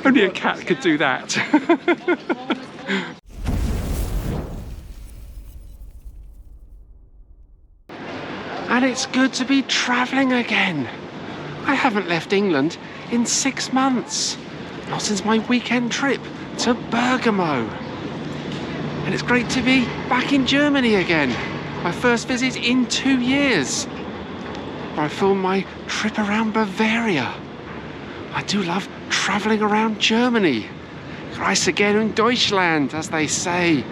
Only a cat could do that. And it's good to be travelling again. I haven't left England in 6 months. Not since my weekend trip to Bergamo. And it's great to be back in Germany again. My first visit in 2 years. Where I filmed my trip around Bavaria. I do love travelling around Germany. Reise gerne in Deutschland, as they say.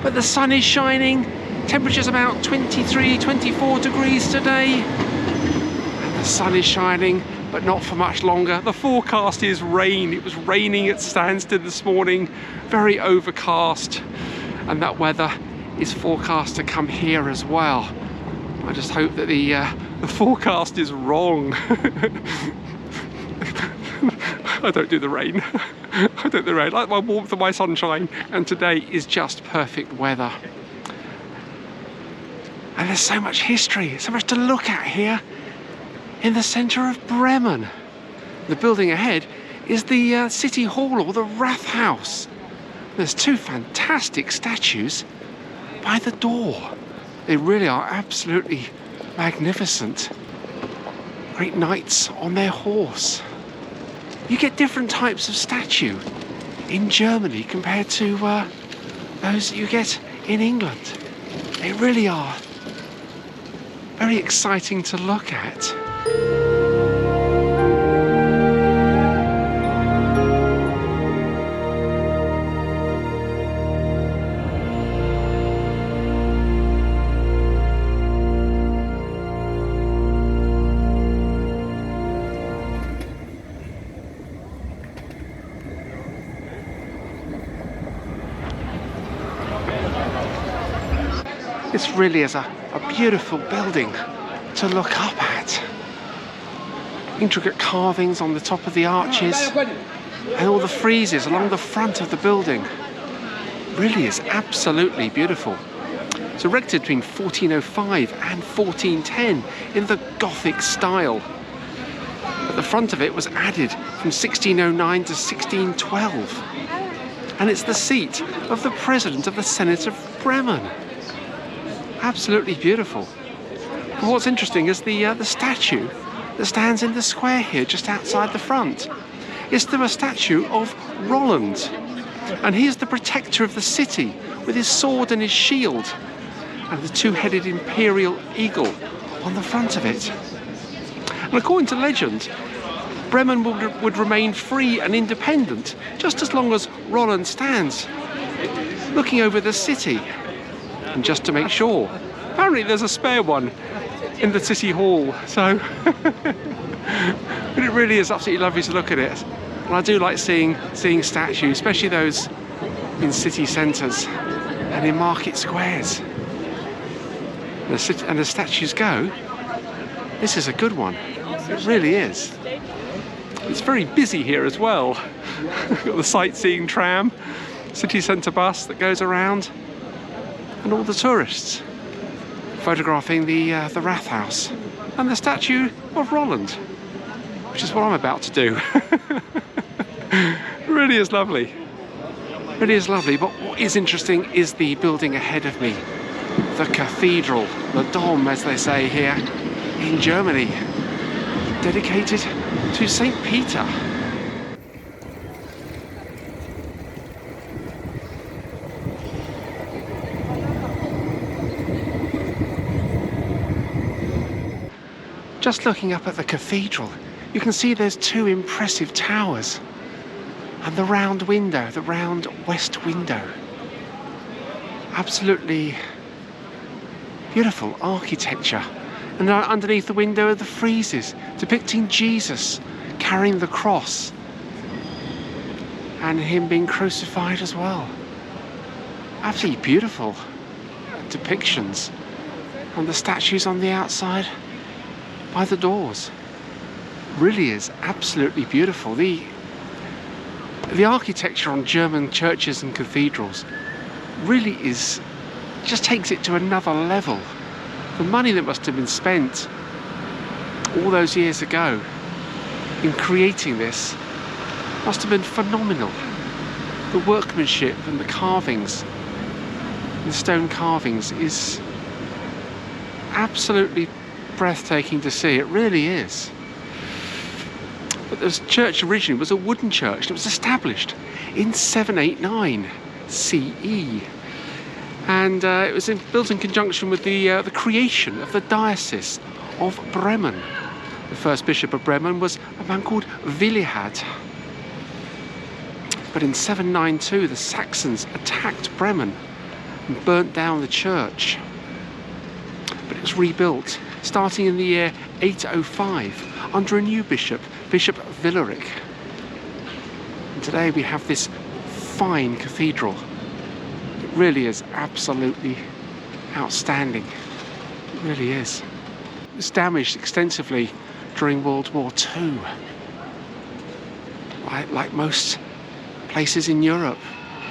But the sun is shining. Temperature's about 23, 24 degrees today. And the sun is shining, but not for much longer. The forecast is rain. It was raining at Stansted this morning. Very overcast. And that weather is forecast to come here as well. I just hope that the forecast is wrong. I don't do the rain. I don't do the rain. I like my warmth and my sunshine. And today is just perfect weather. And there's so much history, so much to look at here in the centre of Bremen. The building ahead is the City Hall, or the Rathaus. There's 2 fantastic statues by the door. They really are absolutely magnificent. Great knights on their horse. You get different types of statue in Germany compared to those that you get in England. They really are very exciting to look at. This really is a beautiful building to look up at. Intricate carvings on the top of the arches and all the friezes along the front of the building. Really is absolutely beautiful. It's erected between 1405 and 1410 in the Gothic style. At the front of it was added from 1609 to 1612. And it's the seat of the President of the Senate of Bremen. Absolutely beautiful. But what's interesting is the statue that stands in the square here, just outside the front. It's a statue of Roland, and he is the protector of the city with his sword and his shield, and the 2-headed imperial eagle on the front of it. And according to legend, Bremen would remain free and independent just as long as Roland stands looking over the city. And just to make sure, apparently there's a spare one in the City Hall, so but it really is absolutely lovely to look at it. And I do like seeing statues, especially those in city centres and in market squares. And as statues go, this is a good one. It really is. It's very busy here as well. We've got the sightseeing tram, city centre bus that goes around, and all the tourists photographing the Rathaus and the statue of Roland, which is what I'm about to do. It really is lovely. It really is lovely, but what is interesting is the building ahead of me. The cathedral, the Dom as they say here in Germany, dedicated to St. Peter. Just looking up at the cathedral, you can see there's 2 impressive towers and the round window, the round west window. Absolutely beautiful architecture. And underneath the window are the friezes depicting Jesus carrying the cross and him being crucified as well. Absolutely beautiful depictions. And the statues on the outside by the doors. Really is absolutely beautiful. The architecture on German churches and cathedrals really just takes it to another level. The money that must have been spent all those years ago in creating this must have been phenomenal. The workmanship and the carvings, the stone carvings, is absolutely breathtaking to see. It really is. But this church originally was a wooden church. It was established in 789 CE, and it was built in conjunction with the creation of the diocese of Bremen. The first bishop of Bremen was a man called Willehad. But in 792 the Saxons attacked Bremen and burnt down the church. But it was rebuilt starting in the year 805 under a new bishop, Bishop Willeric. And today we have this fine cathedral. It really is absolutely outstanding. It really is. It was damaged extensively during World War II. Like most places in Europe,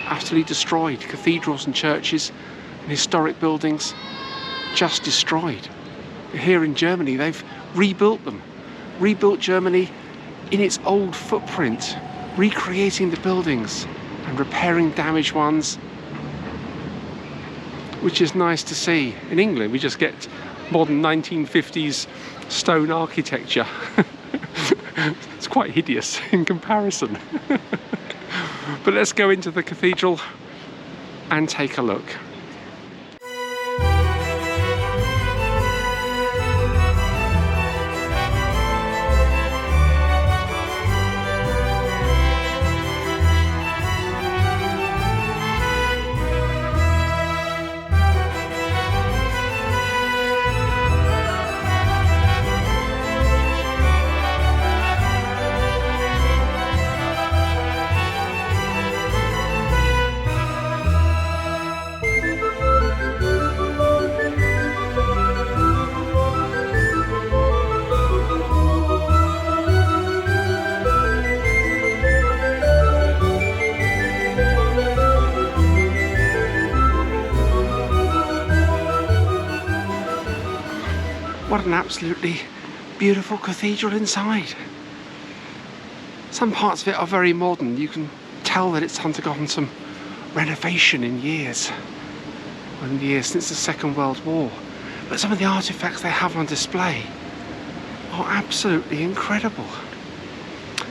utterly destroyed. Cathedrals and churches and historic buildings just destroyed. Here in Germany, they've rebuilt them. Rebuilt Germany in its old footprint, recreating the buildings and repairing damaged ones, which is nice to see. In England, we just get modern 1950s stone architecture. It's quite hideous in comparison. But let's go into the cathedral and take a look. What an absolutely beautiful cathedral inside. Some parts of it are very modern. You can tell that it's undergone some renovation in years since the Second World War. But some of the artifacts they have on display are absolutely incredible.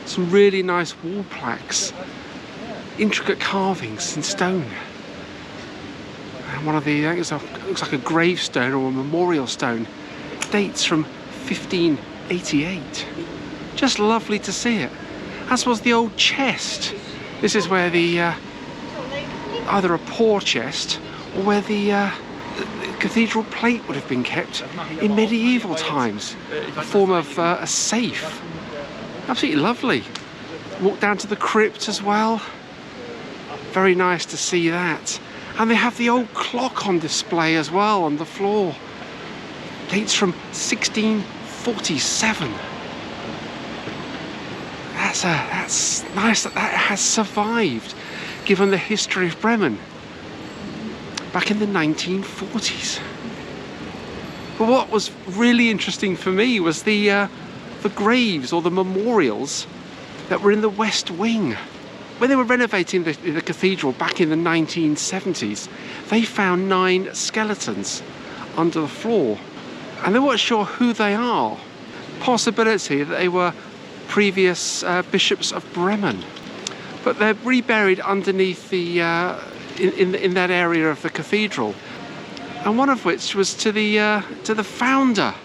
Some really nice wall plaques, intricate carvings in stone. And one of the, I think it looks like a gravestone or a memorial stone, dates from 1588. Just lovely to see it. As was the old chest. This is where the either a poor chest or where the cathedral plate would have been kept in medieval times, a form of a safe. Absolutely lovely. Walk down to the crypt as well. Very nice to see that. And they have the old clock on display as well on the floor. Dates from 1647. That's nice that has survived, given the history of Bremen back in the 1940s. But what was really interesting for me was the graves or the memorials that were in the West Wing. When they were renovating the cathedral back in the 1970s, they found 9 skeletons under the floor. And they weren't sure who they are. Possibility that they were previous bishops of Bremen, but they're reburied underneath the in that area of the cathedral. And one of which was to the founder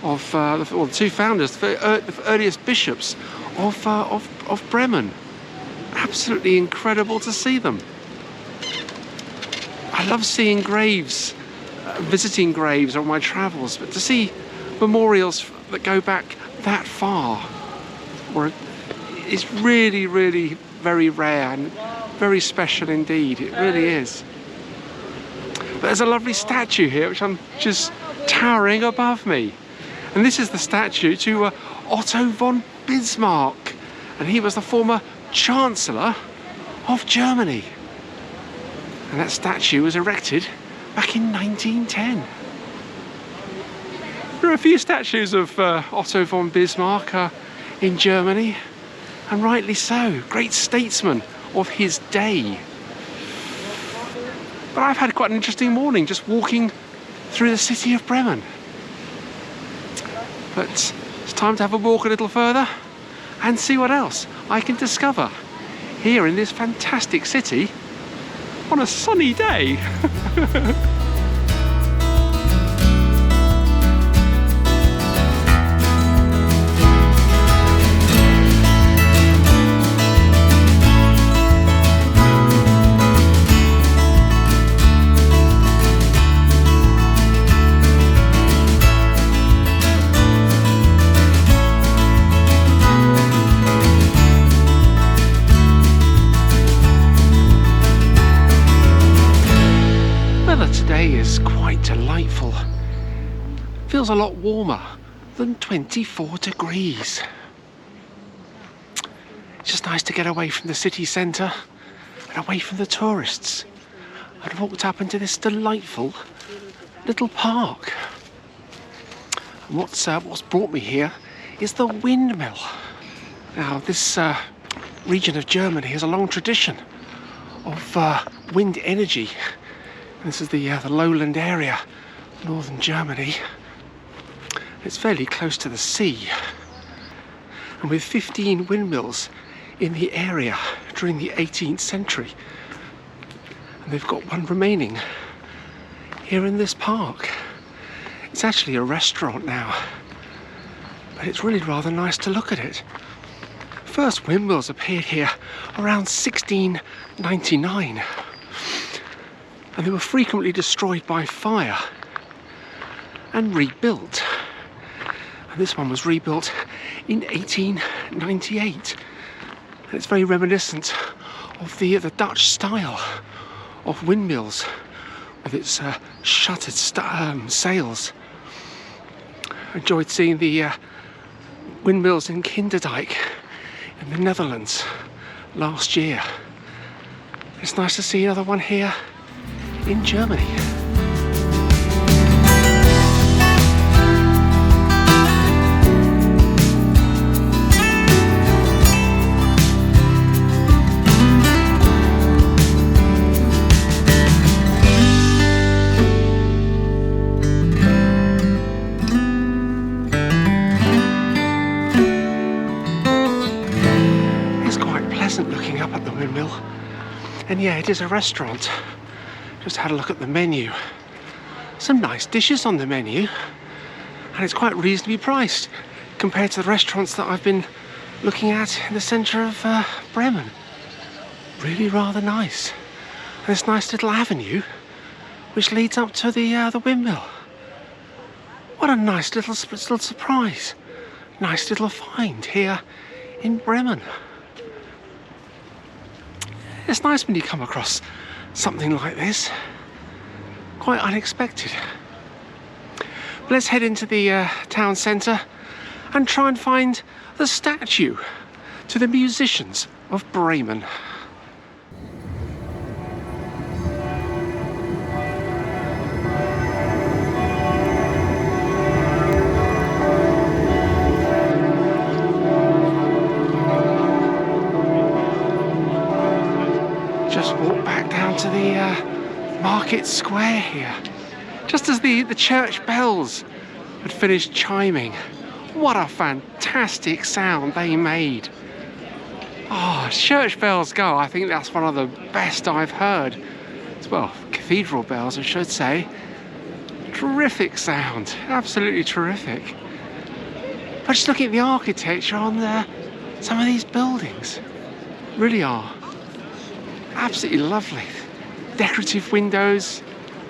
of or the 2 founders, the earliest bishops of Bremen. Absolutely incredible to see them. I love seeing graves. Visiting graves on my travels, but to see memorials that go back that far is really, really very rare and very special indeed. It really is. But there's a lovely statue here which I'm just towering above me, and this is the statue to Otto von Bismarck, and he was the former Chancellor of Germany, and that statue was erected back in 1910. There are a few statues of Otto von Bismarck in Germany, and rightly so. Great statesman of his day. But I've had quite an interesting morning just walking through the city of Bremen. But it's time to have a walk a little further and see what else I can discover here in this fantastic city on a sunny day. Today is quite delightful. Feels a lot warmer than 24 degrees. It's just nice to get away from the city centre and away from the tourists. I've walked up into this delightful little park. And what's brought me here is the windmill. Now this region of Germany has a long tradition of wind energy. This is the lowland area, northern Germany. It's fairly close to the sea. And with 15 windmills in the area during the 18th century. And they've got one remaining here in this park. It's actually a restaurant now, but it's really rather nice to look at it. First windmills appeared here around 1699. And they were frequently destroyed by fire and rebuilt. And this one was rebuilt in 1898. And it's very reminiscent of the Dutch style of windmills with its shuttered sails. I enjoyed seeing the windmills in Kinderdijk in the Netherlands last year. It's nice to see another one here in Germany. It's quite pleasant looking up at the windmill, and yeah, it is a restaurant. Just had a look at the menu. Some nice dishes on the menu, and it's quite reasonably priced compared to the restaurants that I've been looking at in the centre of Bremen. Really rather nice. And this nice little avenue which leads up to the windmill. What a nice little surprise. Nice little find here in Bremen. It's nice when you come across something like this. Quite unexpected. Let's head into the town centre and try and find the statue to the Musicians of Bremen. Just walk back down to the market square here, just as the church bells had finished chiming. What a fantastic sound they made. Oh, church bells go. I think that's one of the best I've heard. Well, cathedral bells, I should say. Terrific sound, absolutely terrific. But just looking at the architecture on some of these buildings, really are absolutely lovely. Decorative windows,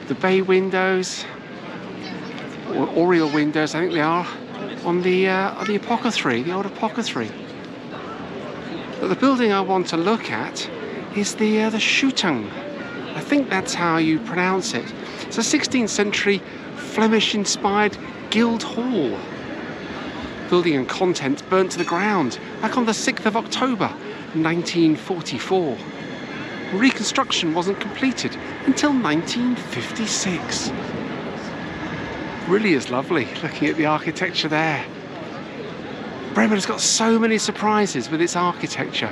the bay windows, or oriel windows, I think they are, on the apothecary, the old apothecary. But the building I want to look at is the Schutting. I think that's how you pronounce it. It's a 16th century Flemish-inspired guild hall. Building and contents burnt to the ground back on the 6th of October 1944. Reconstruction wasn't completed until 1956. Really is lovely looking at the architecture there. Bremen has got so many surprises with its architecture.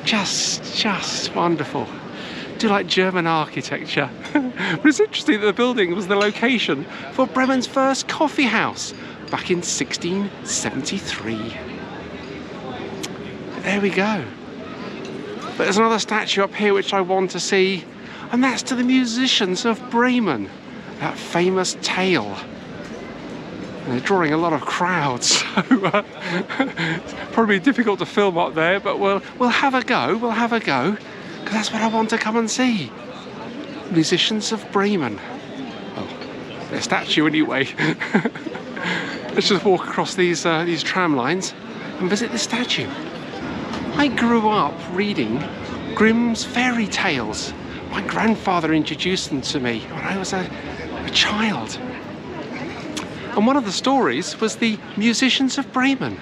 Just wonderful. I do like German architecture. But it's interesting that the building was the location for Bremen's first coffee house back in 1673. But there we go. But there's another statue up here which I want to see, and that's to the Musicians of Bremen, that famous tale. And they're drawing a lot of crowds, so it's probably difficult to film up there, but we'll have a go, because that's what I want to come and see. Musicians of Bremen. Well, their statue anyway. Let's just walk across these tram lines and visit the statue. I grew up reading Grimm's fairy tales. My grandfather introduced them to me when I was a child. And one of the stories was the Musicians of Bremen,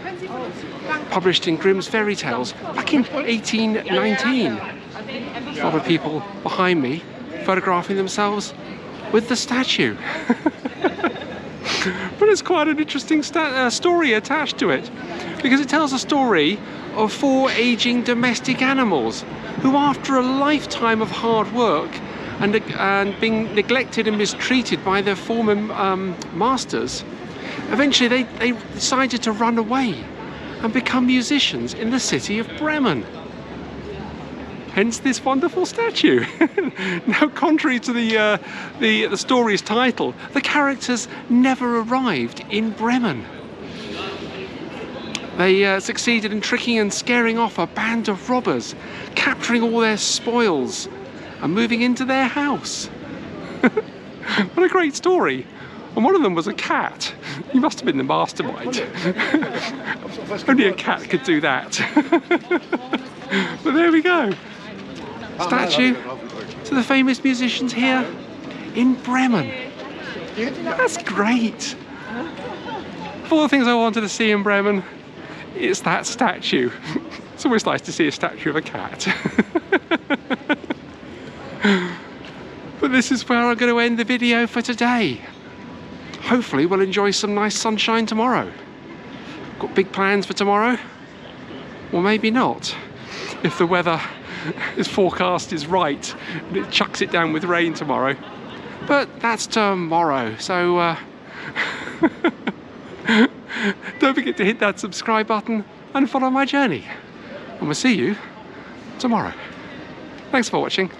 published in Grimm's fairy tales back in 1819. A lot of people behind me photographing themselves with the statue. But it's quite an interesting story attached to it, because it tells a story of 4 aging domestic animals who, after a lifetime of hard work and being neglected and mistreated by their former masters, eventually they decided to run away and become musicians in the city of Bremen. Hence this wonderful statue. Now, contrary to the story's title, the characters never arrived in Bremen. They succeeded in tricking and scaring off a band of robbers, capturing all their spoils and moving into their house. What a great story. And one of them was a cat. He must have been the mastermind. Only a cat could do that. But there we go. Statue to the famous musicians here in Bremen. That's great. Of all the things I wanted to see in Bremen, it's that statue. It's always nice to see a statue of a cat. But this is where I'm going to end the video for today. Hopefully we'll enjoy some nice sunshine tomorrow. Got big plans for tomorrow? Or maybe not. If the weather is forecast is right and it chucks it down with rain tomorrow. But that's tomorrow, so don't forget to hit that subscribe button and follow my journey. And we'll see you tomorrow. Thanks for watching.